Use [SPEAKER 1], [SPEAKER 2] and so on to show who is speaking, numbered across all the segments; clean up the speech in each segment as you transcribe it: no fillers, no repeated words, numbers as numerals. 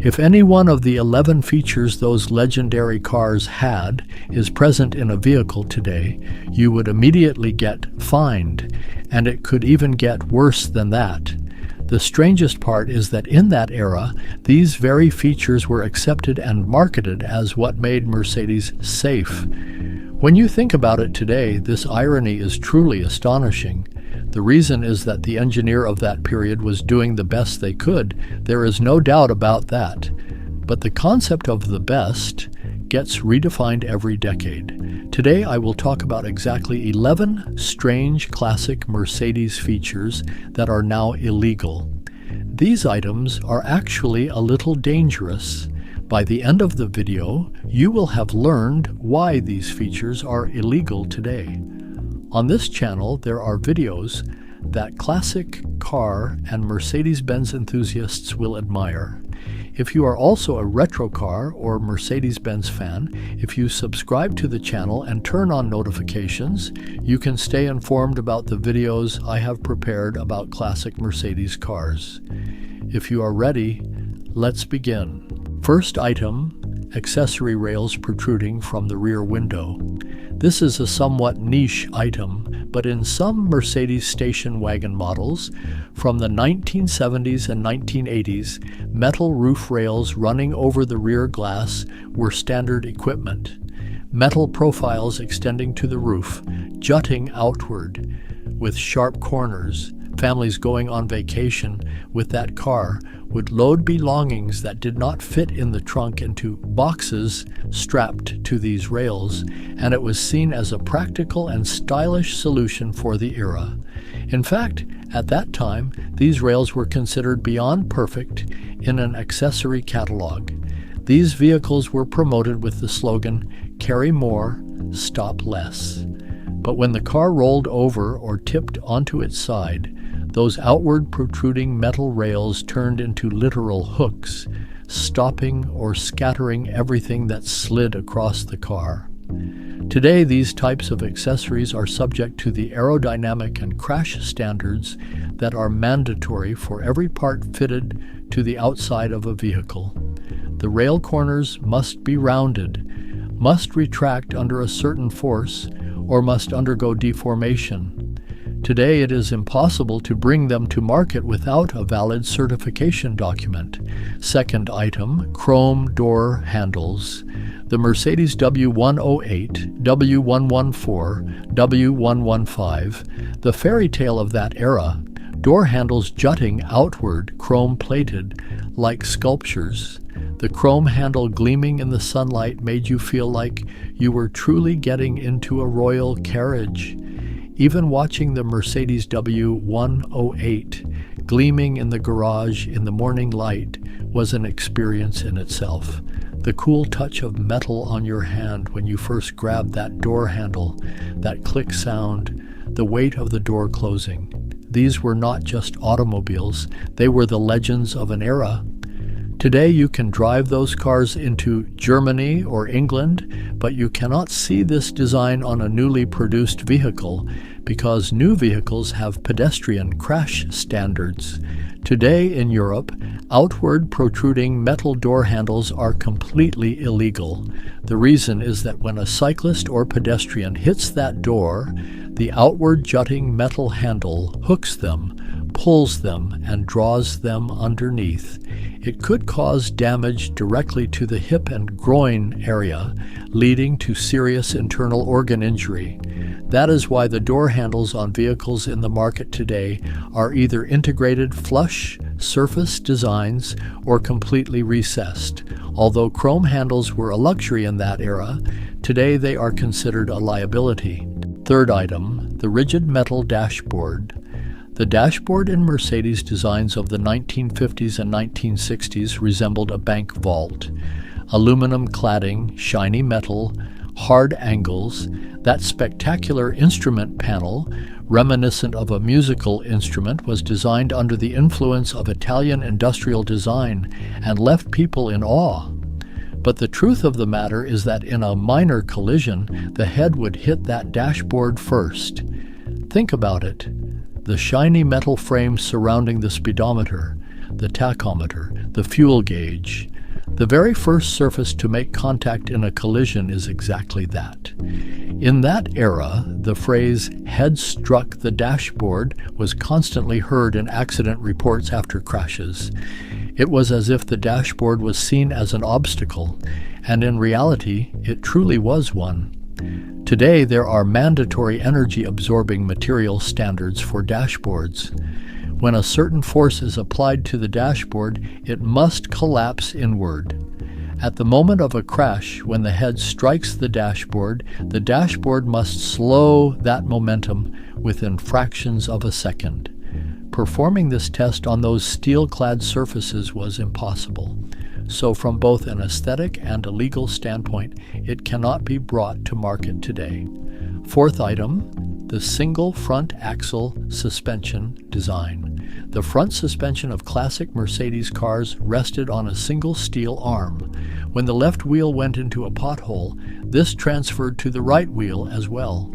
[SPEAKER 1] If any one of the 11 features those legendary cars had is present in a vehicle today, you would immediately get fined, and it could even get worse than that. The strangest part is that in that era, these very features were accepted and marketed as what made Mercedes safe. When you think about it today, this irony is truly astonishing. The reason is that the engineer of that period was doing the best they could. There is no doubt about that. But the concept of the best gets redefined every decade. Today I will talk about exactly 11 strange classic Mercedes features that are now illegal. These items are actually a little dangerous. By the end of the video, you will have learned why these features are illegal today. On this channel, there are videos that classic car and Mercedes-Benz enthusiasts will admire. If you are also a retro car or Mercedes-Benz fan, if you subscribe to the channel and turn on notifications, you can stay informed about the videos I have prepared about classic Mercedes cars. If you are ready, let's begin. First item, accessory rails protruding from the rear window. This is a somewhat niche item, but in some Mercedes station wagon models from the 1970s and 1980s, metal roof rails running over the rear glass were standard equipment. Metal profiles extending to the roof, jutting outward with sharp corners. Families going on vacation with that car would load belongings that did not fit in the trunk into boxes strapped to these rails, and it was seen as a practical and stylish solution for the era. In fact, at that time, these rails were considered beyond perfect in an accessory catalog. These vehicles were promoted with the slogan, "Carry more, stop less." But when the car rolled over or tipped onto its side, those outward protruding metal rails turned into literal hooks, stopping or scattering everything that slid across the car. Today, these types of accessories are subject to the aerodynamic and crash standards that are mandatory for every part fitted to the outside of a vehicle. The rail corners must be rounded, must retract under a certain force, or must undergo deformation. Today, it is impossible to bring them to market without a valid certification document. Second item, chrome door handles. The Mercedes W108, W114, W115, the fairy tale of that era, door handles jutting outward, chrome-plated, like sculptures. The chrome handle gleaming in the sunlight made you feel like you were truly getting into a royal carriage. Even watching the Mercedes W108 gleaming in the garage in the morning light was an experience in itself. The cool touch of metal on your hand when you first grabbed that door handle, that click sound, the weight of the door closing. These were not just automobiles, they were the legends of an era. Today you can drive those cars into Germany or England, but you cannot see this design on a newly produced vehicle because new vehicles have pedestrian crash standards. Today in Europe, outward protruding metal door handles are completely illegal. The reason is that when a cyclist or pedestrian hits that door, the outward jutting metal handle hooks them, pulls them, and draws them underneath. It could cause damage directly to the hip and groin area, leading to serious internal organ injury. That is why the door handles on vehicles in the market today are either integrated flush surface designs or completely recessed. Although chrome handles were a luxury in that era, today they are considered a liability. Third item, the rigid metal dashboard. The dashboard in Mercedes designs of the 1950s and 1960s resembled a bank vault. Aluminum cladding, shiny metal, hard angles, that spectacular instrument panel, reminiscent of a musical instrument, was designed under the influence of Italian industrial design and left people in awe. But the truth of the matter is that in a minor collision, the head would hit that dashboard first. Think about it. The shiny metal frame surrounding the speedometer, the tachometer, the fuel gauge. The very first surface to make contact in a collision is exactly that. In that era, the phrase "head struck the dashboard" was constantly heard in accident reports after crashes. It was as if the dashboard was seen as an obstacle, and in reality, it truly was one. Today, there are mandatory energy-absorbing material standards for dashboards. When a certain force is applied to the dashboard, it must collapse inward. At the moment of a crash, when the head strikes the dashboard must slow that momentum within fractions of a second. Performing this test on those steel-clad surfaces was impossible. So from both an aesthetic and a legal standpoint, it cannot be brought to market today. Fourth item, the single front axle suspension design. The front suspension of classic Mercedes cars rested on a single steel arm. When the left wheel went into a pothole, this transferred to the right wheel as well.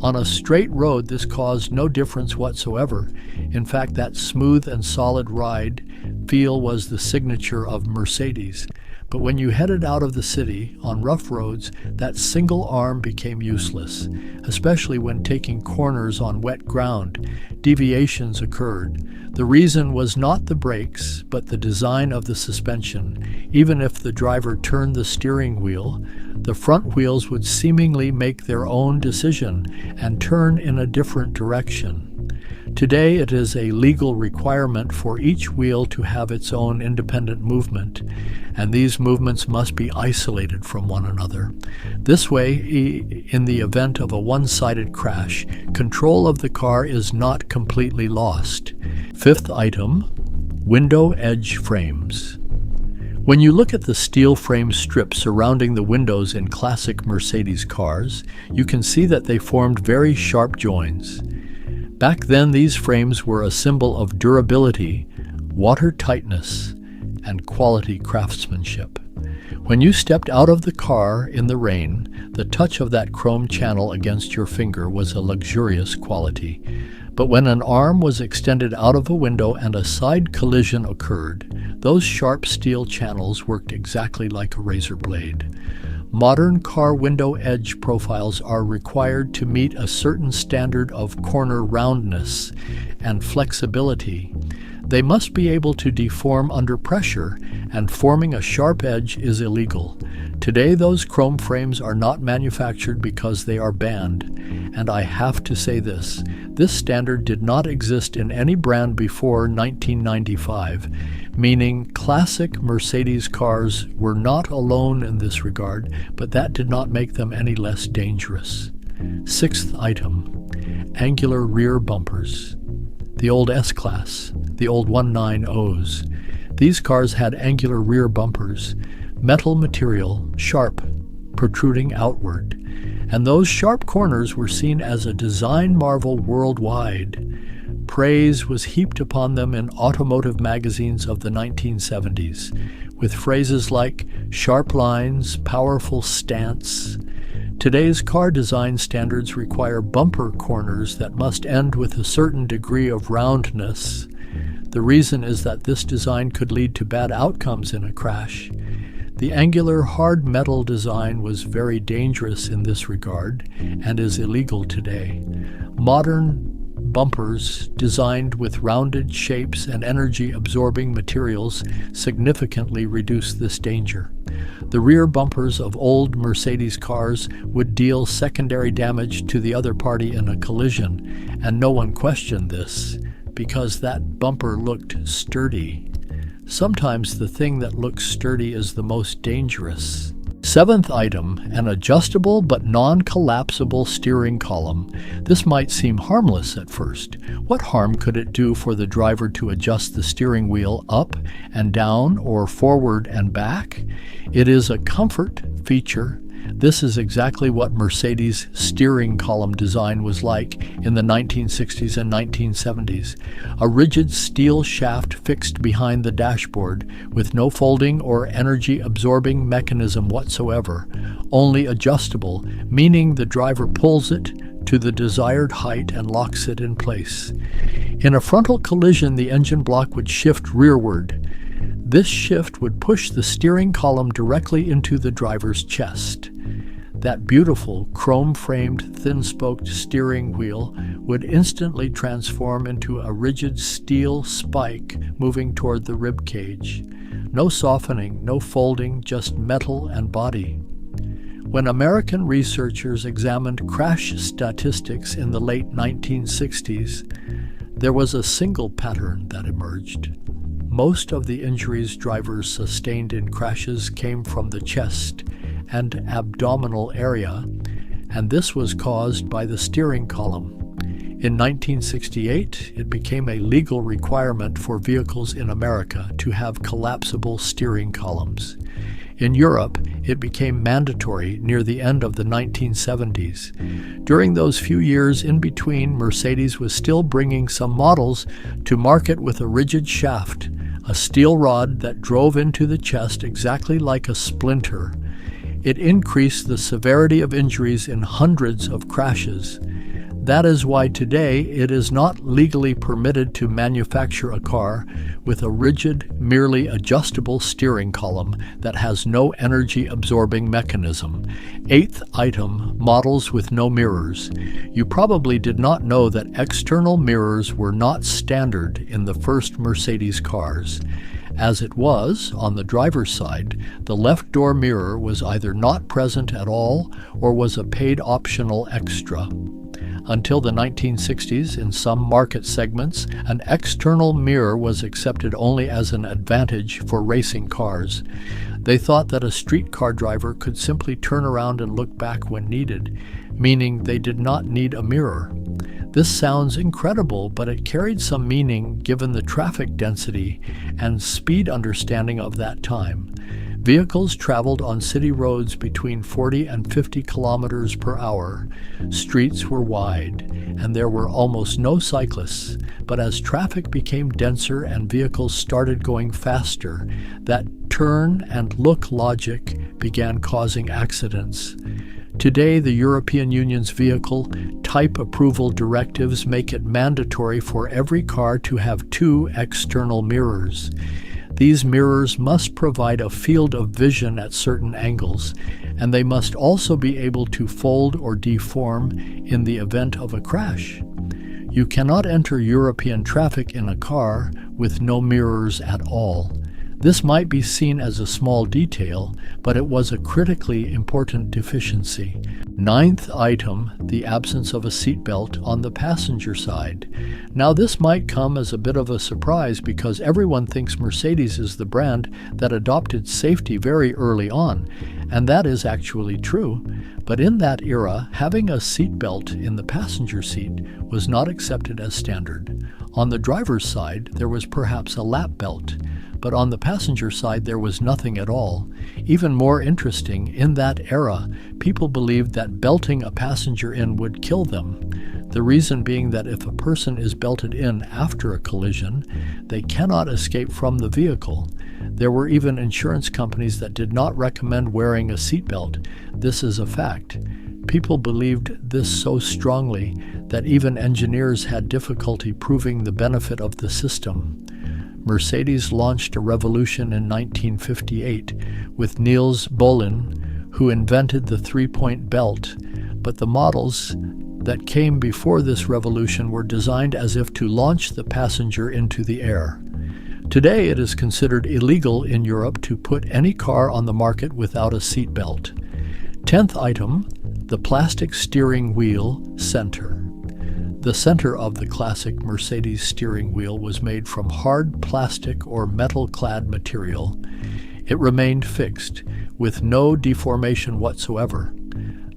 [SPEAKER 1] On a straight road, this caused no difference whatsoever. In fact, that smooth and solid ride feel was the signature of Mercedes. But when you headed out of the city on rough roads, that single arm became useless, especially when taking corners on wet ground. Deviations occurred. The reason was not the brakes, but the design of the suspension. Even if the driver turned the steering wheel, the front wheels would seemingly make their own decision and turn in a different direction. Today, it is a legal requirement for each wheel to have its own independent movement, and these movements must be isolated from one another. This way, in the event of a one-sided crash, control of the car is not completely lost. Fifth item, window edge frames. When you look at the steel frame strips surrounding the windows in classic Mercedes cars, you can see that they formed very sharp joins. Back then, these frames were a symbol of durability, watertightness, and quality craftsmanship. When you stepped out of the car in the rain, the touch of that chrome channel against your finger was a luxurious quality. But when an arm was extended out of a window and a side collision occurred, those sharp steel channels worked exactly like a razor blade. Modern car window edge profiles are required to meet a certain standard of corner roundness and flexibility. They must be able to deform under pressure, and forming a sharp edge is illegal. Today, those chrome frames are not manufactured because they are banned. And I have to say this standard did not exist in any brand before 1995, meaning classic Mercedes cars were not alone in this regard, but that did not make them any less dangerous. Sixth item, angular rear bumpers. The old S-Class, the old 190s. These cars had angular rear bumpers, metal material, sharp, protruding outward. And those sharp corners were seen as a design marvel worldwide. Praise was heaped upon them in automotive magazines of the 1970s, with phrases like sharp lines, powerful stance. Today's car design standards require bumper corners that must end with a certain degree of roundness. The reason is that this design could lead to bad outcomes in a crash. The angular hard metal design was very dangerous in this regard and is illegal today. Modern bumpers designed with rounded shapes and energy-absorbing materials significantly reduce this danger. The rear bumpers of old Mercedes cars would deal secondary damage to the other party in a collision, and no one questioned this because that bumper looked sturdy. Sometimes the thing that looks sturdy is the most dangerous. Seventh item, an adjustable but non-collapsible steering column. This might seem harmless at first. What harm could it do for the driver to adjust the steering wheel up and down or forward and back? It is a comfort feature. This is exactly what Mercedes' steering column design was like in the 1960s and 1970s. A rigid steel shaft fixed behind the dashboard with no folding or energy-absorbing mechanism whatsoever, only adjustable, meaning the driver pulls it, to the desired height and locks it in place. In a frontal collision, the engine block would shift rearward. This shift would push the steering column directly into the driver's chest. That beautiful chrome-framed, thin-spoked steering wheel would instantly transform into a rigid steel spike moving toward the rib cage. No softening, no folding, just metal and body. When American researchers examined crash statistics in the late 1960s, there was a single pattern that emerged. Most of the injuries drivers sustained in crashes came from the chest and abdominal area, and this was caused by the steering column. In 1968, it became a legal requirement for vehicles in America to have collapsible steering columns. In Europe, it became mandatory near the end of the 1970s. During those few years in between, Mercedes was still bringing some models to market with a rigid shaft, a steel rod that drove into the chest exactly like a splinter. It increased the severity of injuries in hundreds of crashes. That is why today it is not legally permitted to manufacture a car with a rigid, merely adjustable steering column that has no energy-absorbing mechanism. 8th item, models with no mirrors. You probably did not know that external mirrors were not standard in the first Mercedes cars. As it was, on the driver's side, the left door mirror was either not present at all or was a paid optional extra. Until the 1960s, in some market segments, an external mirror was accepted only as an advantage for racing cars. They thought that a street car driver could simply turn around and look back when needed, meaning they did not need a mirror. This sounds incredible, but it carried some meaning given the traffic density and speed understanding of that time. Vehicles traveled on city roads between 40 and 50 kilometers per hour. Streets were wide, and there were almost no cyclists. But as traffic became denser and vehicles started going faster, that turn and look logic began causing accidents. Today, the European Union's vehicle type approval directives make it mandatory for every car to have 2 external mirrors. These mirrors must provide a field of vision at certain angles, and they must also be able to fold or deform in the event of a crash. You cannot enter European traffic in a car with no mirrors at all. This might be seen as a small detail, but it was a critically important deficiency. 9th item, the absence of a seatbelt on the passenger side. Now this might come as a bit of a surprise because everyone thinks Mercedes is the brand that adopted safety very early on, and that is actually true. But in that era, having a seatbelt in the passenger seat was not accepted as standard. On the driver's side, there was perhaps a lap belt, but on the passenger side there was nothing at all. Even more interesting, in that era, people believed that belting a passenger in would kill them. The reason being that if a person is belted in after a collision, they cannot escape from the vehicle. There were even insurance companies that did not recommend wearing a seatbelt. This is a fact. People believed this so strongly that even engineers had difficulty proving the benefit of the system. Mercedes launched a revolution in 1958 with Niels Bohlin, who invented the 3-point belt, but the models that came before this revolution were designed as if to launch the passenger into the air. Today it is considered illegal in Europe to put any car on the market without a seatbelt. 10th item, the plastic steering wheel center. The center of the classic Mercedes steering wheel was made from hard plastic or metal-clad material. It remained fixed, with no deformation whatsoever.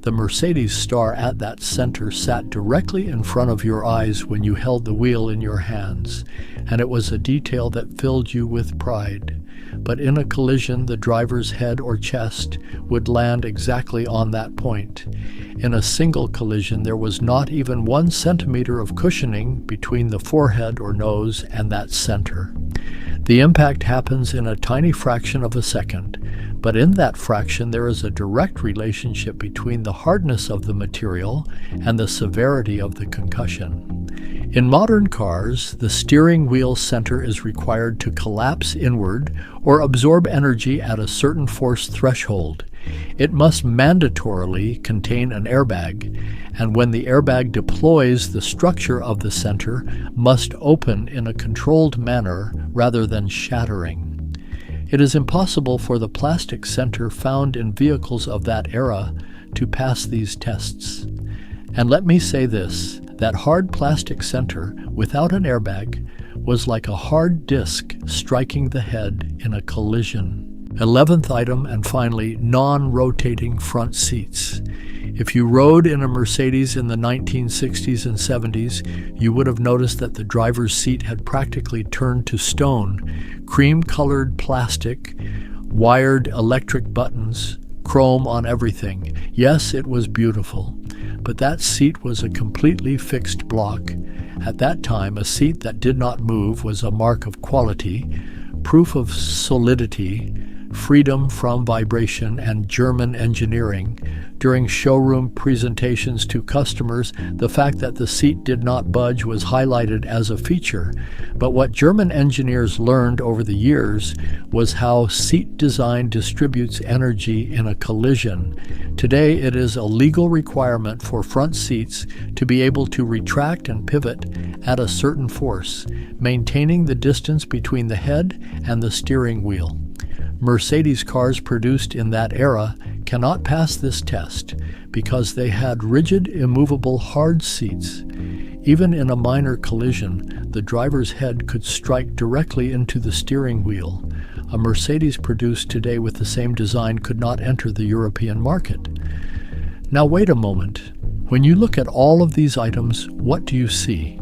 [SPEAKER 1] The Mercedes star at that center sat directly in front of your eyes when you held the wheel in your hands, and it was a detail that filled you with pride. But in a collision, the driver's head or chest would land exactly on that point. In a single collision, there was not even 1 centimeter of cushioning between the forehead or nose and that center. The impact happens in a tiny fraction of a second, but in that fraction there is a direct relationship between the hardness of the material and the severity of the concussion. In modern cars, the steering wheel center is required to collapse inward or absorb energy at a certain force threshold. It must mandatorily contain an airbag, and when the airbag deploys, the structure of the center must open in a controlled manner rather than shattering. It is impossible for the plastic center found in vehicles of that era to pass these tests. And let me say this, that hard plastic center without an airbag was like a hard disk striking the head in a collision. 11th item, and finally, non-rotating front seats. If you rode in a Mercedes in the 1960s and 70s, you would have noticed that the driver's seat had practically turned to stone. Cream-colored plastic, wired electric buttons, chrome on everything. Yes, it was beautiful, but that seat was a completely fixed block. At that time, a seat that did not move was a mark of quality, proof of solidity, freedom from vibration, and German engineering. During showroom presentations to customers, the fact that the seat did not budge was highlighted as a feature. But what German engineers learned over the years was how seat design distributes energy in a collision. Today, it is a legal requirement for front seats to be able to retract and pivot at a certain force, maintaining the distance between the head and the steering wheel. Mercedes cars produced in that era cannot pass this test because they had rigid, immovable, hard seats. Even in a minor collision, the driver's head could strike directly into the steering wheel. A Mercedes produced today with the same design could not enter the European market. Now wait a moment. When you look at all of these items, what do you see?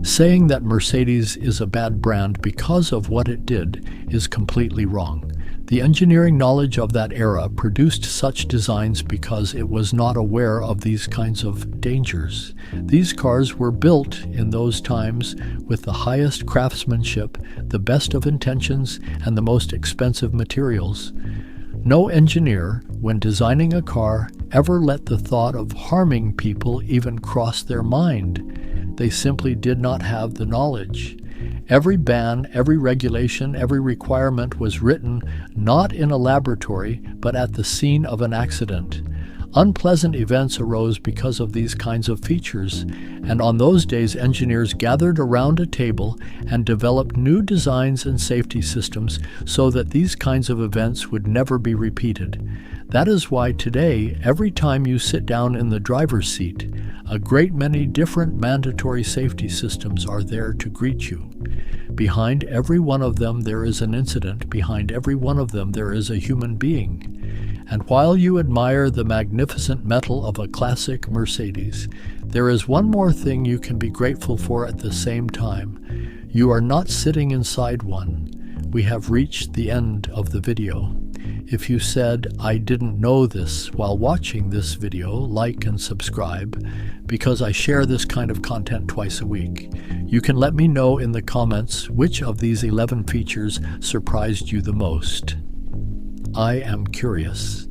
[SPEAKER 1] Saying that Mercedes is a bad brand because of what it did is completely wrong. The engineering knowledge of that era produced such designs because it was not aware of these kinds of dangers. These cars were built in those times with the highest craftsmanship, the best of intentions, and the most expensive materials. No engineer, when designing a car, ever let the thought of harming people even cross their mind. They simply did not have the knowledge. Every ban, every regulation, every requirement was written not in a laboratory, but at the scene of an accident. Unpleasant events arose because of these kinds of features, and on those days engineers gathered around a table and developed new designs and safety systems so that these kinds of events would never be repeated. That is why today, every time you sit down in the driver's seat, a great many different mandatory safety systems are there to greet you. Behind every one of them there is an incident. Behind every one of them there is a human being. And while you admire the magnificent metal of a classic Mercedes, there is one more thing you can be grateful for at the same time. You are not sitting inside one. We have reached the end of the video. If you said, "I didn't know this" while watching this video, like and subscribe, because I share this kind of content twice a week. You can let me know in the comments which of these 11 features surprised you the most. I am curious.